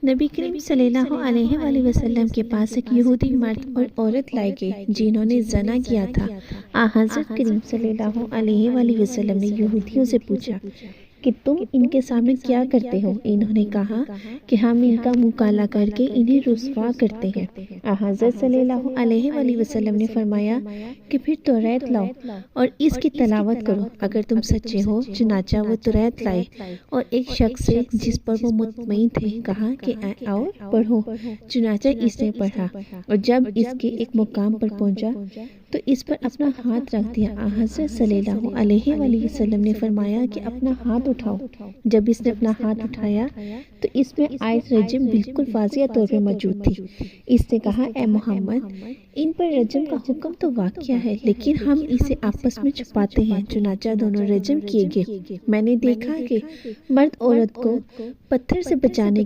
نبی کریم صلی اللہ علیہ وآلہ وسلم کے پاس ایک یہودی مرد اور عورت لائے گئے جنہوں نے زنا کیا تھا۔ حضرت کریم صلی اللہ علیہ وآلہ وسلم نے یہودیوں سے پوچھا کہ تم ان کے سامنے کیا کرتے ہو؟ انہوں نے کہا کہ ہم ان کا منہ کالا کر کے انہیں رسوا کرتے ہیں۔ حضرت صلی اللہ علیہ وآلہ وسلم نے فرمایا کہ پھر توریت لاؤ اور اس کی تلاوت کرو اگر تم سچے ہو۔ چنانچہ وہ توریت لائے اور ایک شخص سے جس پر وہ مطمئن تھے کہا کہ آؤ پڑھو۔ چنانچہ اس نے پڑھا اور جب اس کے ایک مقام پر پہنچا تو اس پر اپنا ہاتھ رکھ دیا۔ حضرت صلی اللہ علیہ وآلہ وسلم نے فرمایا کہ اپنا ہاتھ اٹھاؤ۔ جب اس نے اپنا ہاتھ اٹھایا تو اس میں آیت رجم بالکل واضح طور پر موجود تھی۔ اس نے کہا اے محمد، ان پر رجم کا حکم تو واقع ہے لیکن ہم اسے آپس میں چھپاتے ہیں۔ چنانچہ دونوں رجم کیے گئے۔ میں نے دیکھا کہ مرد عورت کو پتھر سے بچانے